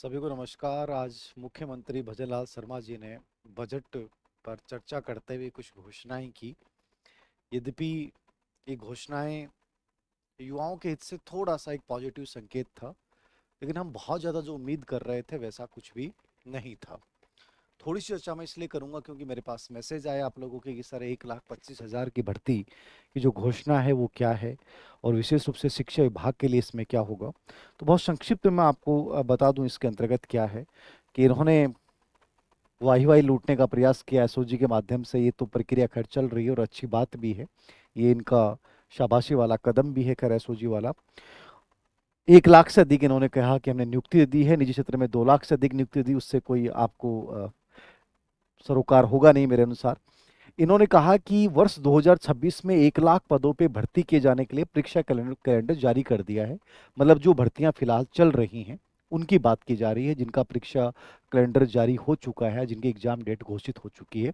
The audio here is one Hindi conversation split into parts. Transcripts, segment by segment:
सभी को नमस्कार। आज मुख्यमंत्री भजनलाल शर्मा जी ने बजट पर चर्चा करते हुए कुछ घोषणाएं की। यद्यपि ये घोषणाएं युवाओं के हित से थोड़ा सा एक पॉजिटिव संकेत था, लेकिन हम बहुत ज़्यादा जो उम्मीद कर रहे थे वैसा कुछ भी नहीं था। थोड़ी सी चर्चा मैं इसलिए करूंगा क्योंकि मेरे पास मैसेज आया आप लोगों के कि सर 1,25,000 की भर्ती की जो घोषणा है वो क्या है, और विशेष रूप से शिक्षा विभाग के लिए इसमें क्या होगा। तो बहुत संक्षिप्त में मैं आपको बता दूं इसके अंतर्गत क्या है कि इन्होंने वाही वाही लूटने का प्रयास किया एसओजी के माध्यम से। ये तो प्रक्रिया खैर चल रही है और अच्छी बात भी है, ये इनका शाबाशी वाला कदम भी है खैर एसओजी वाला। 1 लाख से अधिक इन्होंने कहा कि हमने नियुक्ति दी है, निजी क्षेत्र में 2 लाख से अधिक नियुक्ति दी, उससे कोई आपको सरोकार होगा नहीं मेरे अनुसार। इन्होंने कहा कि वर्ष 2026 में 1 लाख पदों पे भर्ती किए जाने के लिए परीक्षा कैलेंडर जारी कर दिया है। मतलब जो भर्तियां फिलहाल चल रही हैं उनकी बात की जा रही है, जिनका परीक्षा कैलेंडर जारी हो चुका है, जिनकी एग्जाम डेट घोषित हो चुकी है,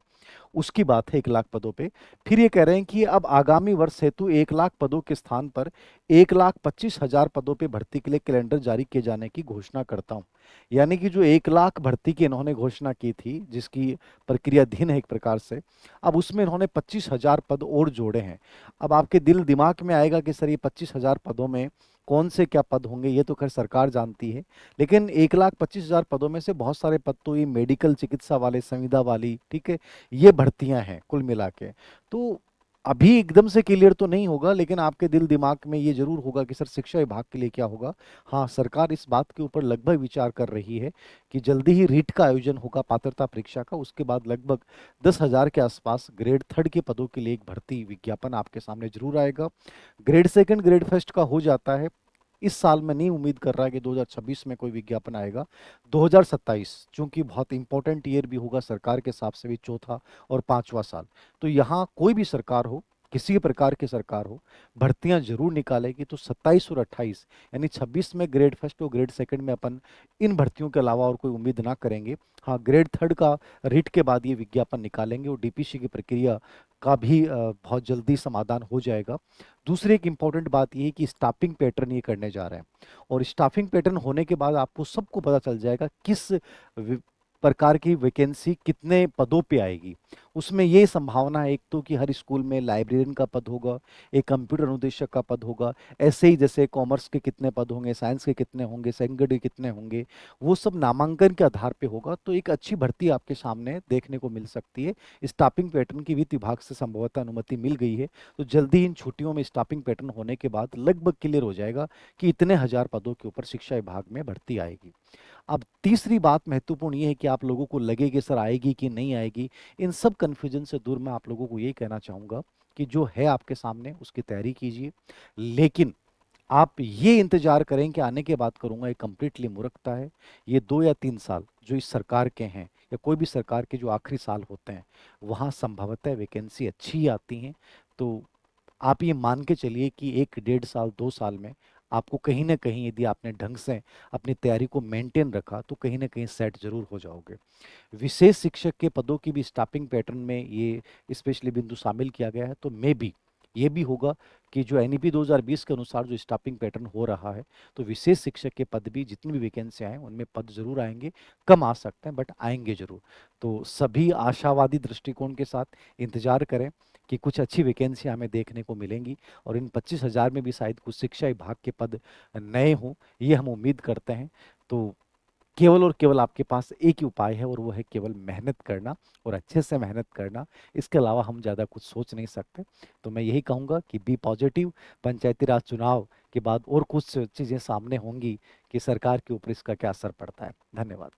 उसकी बात है 1 लाख पदों पे। फिर ये कह रहे हैं कि अब आगामी वर्ष हेतु 1 लाख पदों के स्थान पर 1,25,000 पदों पे भर्ती के लिए कैलेंडर जारी किए जाने की घोषणा करता हूँ। यानी कि जो 1 लाख भर्ती की इन्होंने घोषणा की थी, जिसकी प्रक्रियाधीन है एक प्रकार से, अब उसमें इन्होंने 25,000 पद और जोड़े हैं। अब आपके दिल दिमाग में आएगा कि सर ये 25,000 पदों में कौन से क्या पद होंगे, ये तो खैर सरकार जानती है। लेकिन 1,25,000 पदों में से बहुत सारे पद तो ये मेडिकल चिकित्सा वाले, संविदा वाली, ठीक है, ये भर्तियां हैं कुल मिला के। तो अभी एकदम से क्लियर तो नहीं होगा, लेकिन आपके दिल दिमाग में ये जरूर होगा कि सर शिक्षा विभाग के लिए क्या होगा। हाँ, सरकार इस बात के ऊपर लगभग विचार कर रही है कि जल्दी ही रीट का आयोजन होगा पात्रता परीक्षा का। उसके बाद लगभग 10,000 के आसपास ग्रेड थर्ड के पदों के लिए एक भर्ती विज्ञापन आपके सामने जरूर आएगा। ग्रेड सेकंड, ग्रेड फर्स्ट का हो जाता है इस साल। में नहीं उम्मीद कर रहा कि 2026 में कोई विज्ञापन आएगा। 2027 चूंकि बहुत इंपॉर्टेंट ईयर भी होगा सरकार के हिसाब से भी, चौथा और पांचवा साल, तो यहाँ कोई भी सरकार हो, किसी भी प्रकार की सरकार हो, भर्तियां जरूर निकालेगी। तो 27 और 28 यानी 26 में ग्रेड फर्स्ट और ग्रेड सेकंड में अपन इन भर्तियों के अलावा और कोई उम्मीद ना करेंगे। हाँ, ग्रेड थर्ड का रिट के बाद ये विज्ञापन निकालेंगे और डीपीसी की प्रक्रिया का भी बहुत जल्दी समाधान हो जाएगा। दूसरी एक इंपॉर्टेंट बात ये है कि स्टाफिंग पैटर्न ये करने जा रहे हैं, और स्टाफिंग पैटर्न होने के बाद आपको सबको पता चल जाएगा किस प्रकार की वैकेंसी कितने पदों पे आएगी। उसमें ये संभावना है एक तो कि हर स्कूल में लाइब्रेरियन का पद होगा, एक कंप्यूटर अनुदेशक का पद होगा, ऐसे ही जैसे कॉमर्स के कितने पद होंगे, साइंस के कितने होंगे, सेकंड के कितने होंगे, वो सब नामांकन के आधार पे होगा। तो एक अच्छी भर्ती आपके सामने देखने को मिल सकती है। स्टाफिंग पैटर्न की वित्त विभाग से संभवतः अनुमति मिल गई है, तो जल्दी इन छुट्टियों में स्टाफिंग पैटर्न होने के बाद लगभग क्लियर हो जाएगा कि इतने हजार पदों के ऊपर शिक्षा विभाग में भर्ती आएगी। अब तीसरी बात महत्वपूर्ण ये है कि आप लोगों को लगे कि सर आएगी कि नहीं आएगी, इन सब कंफ्यूजन से दूर मैं आप लोगों को ये कहना चाहूंगा कि जो है आपके सामने उसकी तैयारी कीजिए। लेकिन आप ये इंतजार करें कि आने के बाद करूंगा, ये कंप्लीटली मूर्खता है। ये 2 या 3 साल जो इस सरकार के हैं, या कोई भी सरकार के जो आखिरी साल होते हैं, वहां संभवतः वैकेंसी अच्छी ही आती हैं। तो आप ये मान के चलिए कि 1 डेढ़ साल 2 साल में आपको कहीं ना कहीं, यदि आपने ढंग से अपनी तैयारी को मेंटेन रखा, तो कहीं ना कहीं सेट जरूर हो जाओगे। विशेष शिक्षक के पदों की भी स्टाफिंग पैटर्न में ये स्पेशली बिंदु शामिल किया गया है। तो मे भी ये भी होगा कि जो एनईपी 2020 के अनुसार जो स्टाफिंग पैटर्न हो रहा है, तो विशेष शिक्षक के पद भी जितनी भी वैकेंसी आए उनमें पद जरूर आएंगे। कम आ सकते हैं बट आएंगे जरूर। तो सभी आशावादी दृष्टिकोण के साथ इंतजार करें कि कुछ अच्छी वैकेंसी हमें देखने को मिलेंगी, और इन 25,000 में भी शायद कुछ शिक्षा विभाग के पद नए हों, ये हम उम्मीद करते हैं। तो केवल और केवल आपके पास एक ही उपाय है, और वो है केवल मेहनत करना, और अच्छे से मेहनत करना। इसके अलावा हम ज़्यादा कुछ सोच नहीं सकते। तो मैं यही कहूँगा कि बी पॉजिटिव। पंचायती राज चुनाव के बाद और कुछ चीज़ें सामने होंगी कि सरकार के ऊपर इसका क्या असर पड़ता है। धन्यवाद।